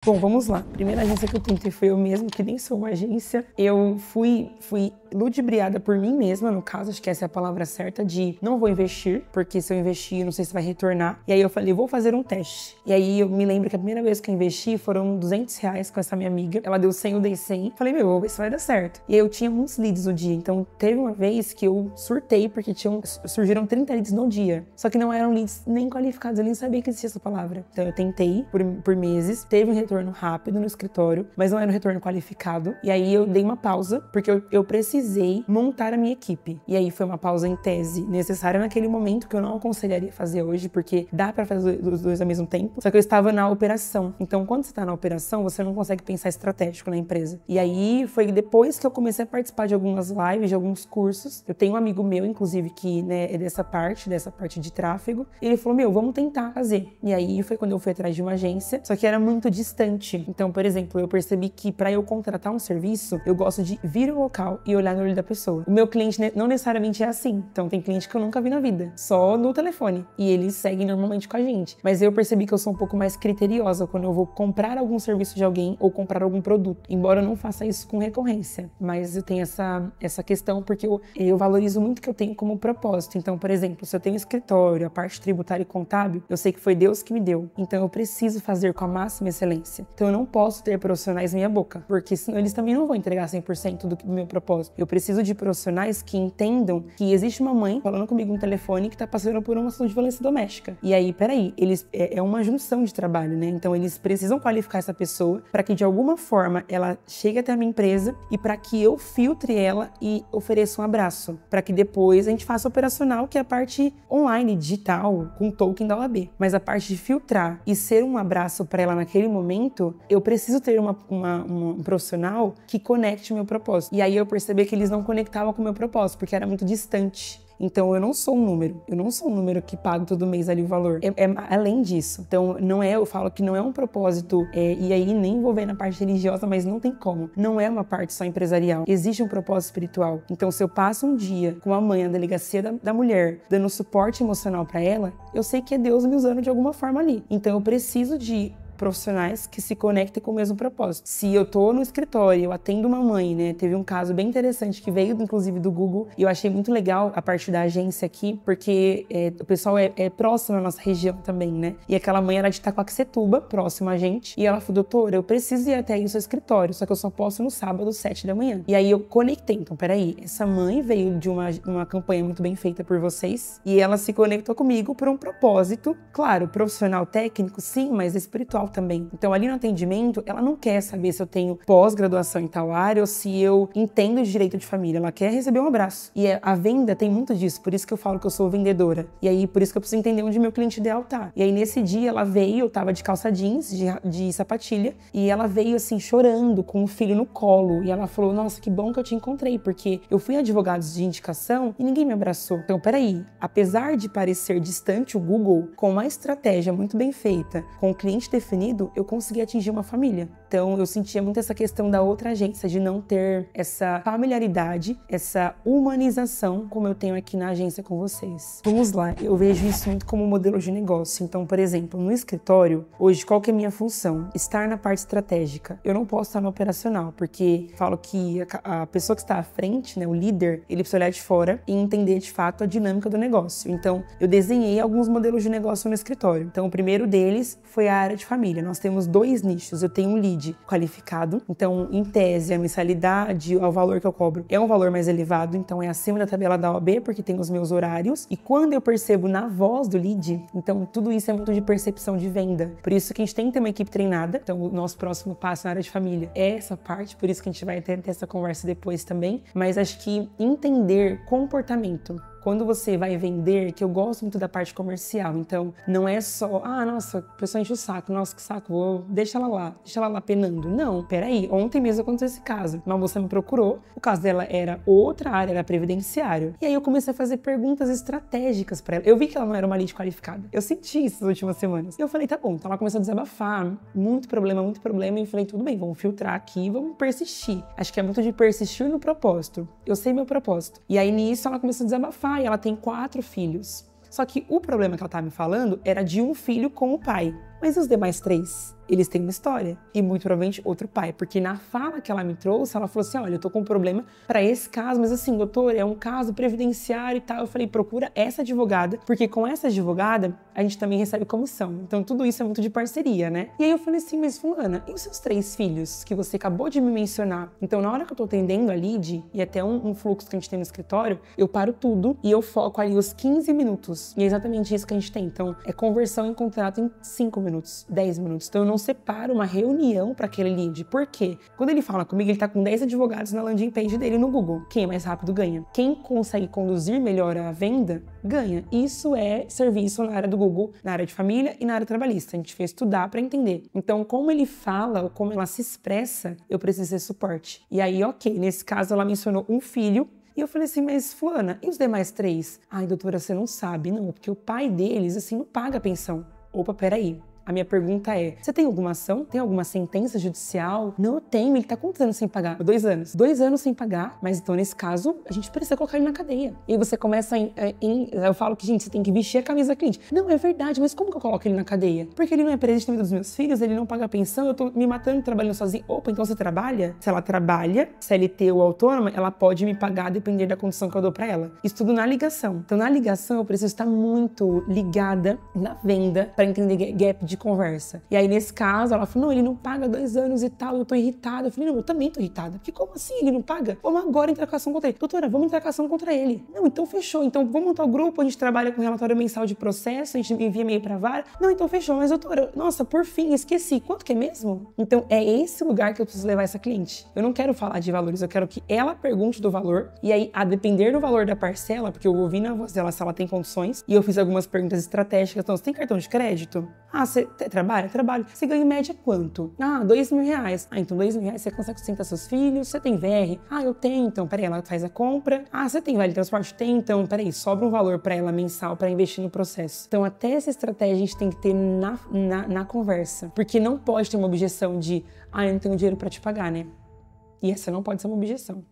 Bom, vamos lá. A primeira agência que eu tentei foi eu mesma, que nem sou uma agência. Eu fui ludibriada por mim mesma, no caso, acho que essa é a palavra certa, de não vou investir, porque se eu investir, não sei se vai retornar. E aí eu falei, vou fazer um teste. E aí eu me lembro que a primeira vez que eu investi foram R$200 com essa minha amiga. Ela deu 100, eu dei 100. Falei, meu, vou ver se vai dar certo. E aí eu tinha muitos leads no dia. Então teve uma vez que eu surtei, porque surgiram 30 leads no dia. Só que não eram leads nem qualificados, eu nem sabia que existia essa palavra. Então eu tentei por meses, teve um retorno rápido no escritório, mas não era um retorno qualificado. E aí eu dei uma pausa, porque eu precisei montar a minha equipe. E aí foi uma pausa em tese necessária naquele momento, que eu não aconselharia fazer hoje, porque dá pra fazer os dois ao mesmo tempo. Só que eu estava na operação. Então, quando você tá na operação, você não consegue pensar estratégico na empresa. E aí foi depois que eu comecei a participar de algumas lives, de alguns cursos. Eu tenho um amigo meu, inclusive, que é dessa parte de tráfego. E ele falou, meu, vamos tentar fazer. E aí foi quando eu fui atrás de uma agência, só que era muito distante. Então, por exemplo, eu percebi que pra eu contratar um serviço, eu gosto de vir ao local e olhar no olho da pessoa. O meu cliente não necessariamente é assim. Então tem cliente que eu nunca vi na vida, só no telefone. E eles seguem normalmente com a gente. Mas eu percebi que eu sou um pouco mais criteriosa quando eu vou comprar algum serviço de alguém ou comprar algum produto. Embora eu não faça isso com recorrência. Mas eu tenho essa questão porque eu valorizo muito o que eu tenho como propósito. Então, por exemplo, se eu tenho escritório, a parte tributária e contábil, eu sei que foi Deus que me deu. Então eu preciso fazer com a máxima excelência. Então eu não posso ter profissionais meia boca, porque senão eles também não vão entregar 100% do meu propósito. Eu preciso de profissionais que entendam que existe uma mãe falando comigo no telefone que tá passando por uma situação de violência doméstica. E aí, peraí, é uma junção de trabalho, né? Então eles precisam qualificar essa pessoa para que de alguma forma ela chegue até a minha empresa e para que eu filtre ela e ofereça um abraço, para que depois a gente faça operacional, que é a parte online, digital, com token da OAB. Mas a parte de filtrar e ser um abraço para ela naquele momento, eu preciso ter um profissional que conecte o meu propósito. E aí eu percebi que eles não conectavam com o meu propósito, porque era muito distante. Então eu não sou um número que pago todo mês ali o valor. É além disso. Então eu falo que não é um propósito, e aí nem envolver na parte religiosa, mas não tem como. Não é uma parte só empresarial. Existe um propósito espiritual. Então se eu passo um dia com a mãe na delegacia da mulher, dando suporte emocional pra ela, eu sei que é Deus me usando de alguma forma ali. Então eu preciso de profissionais que se conectem com o mesmo propósito. Se eu tô no escritório, eu atendo uma mãe, né? Teve um caso bem interessante que veio, inclusive, do Google, e eu achei muito legal a parte da agência aqui, porque o pessoal é próximo à nossa região também, né? E aquela mãe era de Itacoaxetuba, próxima a gente, e ela falou, doutora, eu preciso ir até aí no seu escritório, só que eu só posso no sábado, 7 da manhã. E aí eu conectei, então, peraí, essa mãe veio de uma campanha muito bem feita por vocês, e ela se conectou comigo por um propósito, claro, profissional, técnico, sim, mas espiritual também. Então, ali no atendimento, ela não quer saber se eu tenho pós-graduação em tal área ou se eu entendo de direito de família. Ela quer receber um abraço. E a venda tem muito disso, por isso que eu falo que eu sou vendedora. E aí, por isso que eu preciso entender onde meu cliente ideal tá. E aí, nesse dia, ela veio, eu tava de calça jeans, de sapatilha, e ela veio, assim, chorando, com o filho no colo. E ela falou, nossa, que bom que eu te encontrei, porque eu fui advogados de indicação e ninguém me abraçou. Então, peraí, apesar de parecer distante o Google, com uma estratégia muito bem feita, com o cliente definido, eu consegui atingir uma família. Então, eu sentia muito essa questão da outra agência, de não ter essa familiaridade, essa humanização como eu tenho aqui na agência com vocês. Vamos lá, eu vejo isso muito como modelo de negócio. Então, por exemplo, no escritório, hoje, qual que é a minha função? Estar na parte estratégica. Eu não posso estar no operacional, porque falo que a pessoa que está à frente, né, o líder, ele precisa olhar de fora e entender, de fato, a dinâmica do negócio. Então, eu desenhei alguns modelos de negócio no escritório. Então, o primeiro deles foi a área de família. Nós temos 2 nichos. Eu tenho um lead qualificado, então, em tese, a mensalidade, o valor que eu cobro é um valor mais elevado, então é acima da tabela da OAB, porque tem os meus horários. E quando eu percebo na voz do lead, então tudo isso é muito de percepção de venda. Por isso que a gente tem que ter uma equipe treinada. Então, o nosso próximo passo na área de família é essa parte, por isso que a gente vai ter essa conversa depois também. Mas acho que entender comportamento. Quando você vai vender, que eu gosto muito da parte comercial, então não é só, nossa, a pessoa enche o saco, nossa, que saco, deixa ela lá penando. Não, peraí, ontem mesmo aconteceu esse caso, uma moça me procurou, o caso dela era outra área, era previdenciário, e aí eu comecei a fazer perguntas estratégicas pra ela. Eu vi que ela não era uma lead qualificada, eu senti isso nas últimas semanas. E eu falei, tá bom, então ela começou a desabafar, muito problema, e eu falei, tudo bem, vamos filtrar aqui, vamos persistir. Acho que é muito de persistir no propósito. Eu sei meu propósito. E aí nisso ela começou a desabafar, e ela tem 4 filhos. Só que o problema que ela estava me falando era de um filho com o pai. Mas e os demais 3? Eles têm uma história. E muito provavelmente outro pai. Porque na fala que ela me trouxe, ela falou assim, olha, eu tô com um problema para esse caso, mas assim, doutor, é um caso previdenciário e tal. Eu falei, procura essa advogada, porque com essa advogada, a gente também recebe comissão. Então tudo isso é muito de parceria, né? E aí eu falei assim, mas fulana, e os seus 3 filhos que você acabou de me mencionar? Então na hora que eu tô atendendo a lead, e até um fluxo que a gente tem no escritório, eu paro tudo e eu foco ali os 15 minutos. E é exatamente isso que a gente tem. Então é conversão em contrato em 5 minutos, 10 minutos. Então eu não separo uma reunião para aquele lead. Por quê? Quando ele fala comigo, ele tá com 10 advogados na landing page dele no Google. Quem é mais rápido ganha. Quem consegue conduzir melhor a venda, ganha. Isso é serviço na área do Google, na área de família e na área trabalhista. A gente fez estudar para entender. Então, como ele fala ou como ela se expressa, eu preciso ter suporte. E aí, ok, nesse caso ela mencionou um filho. E eu falei assim, mas fulana, e os demais 3? Ai, doutora, você não sabe. Não, porque o pai deles, assim, não paga pensão. Opa, peraí. A minha pergunta é, você tem alguma ação? Tem alguma sentença judicial? Não, eu tenho. Ele tá quantos anos sem pagar? 2 anos. 2 anos sem pagar, mas então nesse caso, a gente precisa colocar ele na cadeia. E aí você começa eu falo que, gente, você tem que vestir a camisa da cliente. Não, é verdade, mas como que eu coloco ele na cadeia? Porque ele não é presente na vida dos meus filhos, ele não paga pensão, eu tô me matando trabalhando sozinho. Opa, então você trabalha? Se ela trabalha, CLT ou autônoma, ela pode me pagar depender da condição que eu dou pra ela. Isso tudo na ligação. Então na ligação eu preciso estar muito ligada na venda pra entender gap de conversa. E aí, nesse caso, ela falou, não, ele não paga 2 anos e tal, eu tô irritada. Eu falei, não, eu também tô irritada. Porque como assim ele não paga? Vamos agora entrar com ação contra ele. Doutora, vamos entrar com ação contra ele. Não, então fechou. Então vamos montar o grupo, a gente trabalha com relatório mensal de processo, a gente envia e-mail pra vara. Não, então fechou. Mas doutora, nossa, por fim, esqueci. Quanto que é mesmo? Então é esse lugar que eu preciso levar essa cliente. Eu não quero falar de valores, eu quero que ela pergunte do valor. E aí, a depender do valor da parcela, porque eu ouvi na voz dela se ela tem condições, e eu fiz algumas perguntas estratégicas. Então, você tem cartão de crédito? Ah, você trabalha? Trabalho. Você ganha em média quanto? Ah, R$2.000. Ah, então R$2.000 você consegue sustentar seus filhos? Você tem VR? Ah, eu tenho. Então, peraí, ela faz a compra. Ah, você tem vale transporte? Tem. Então, peraí, sobra um valor pra ela mensal pra investir no processo. Então, até essa estratégia a gente tem que ter na conversa. Porque não pode ter uma objeção de, ah, eu não tenho dinheiro pra te pagar, né? E essa não pode ser uma objeção.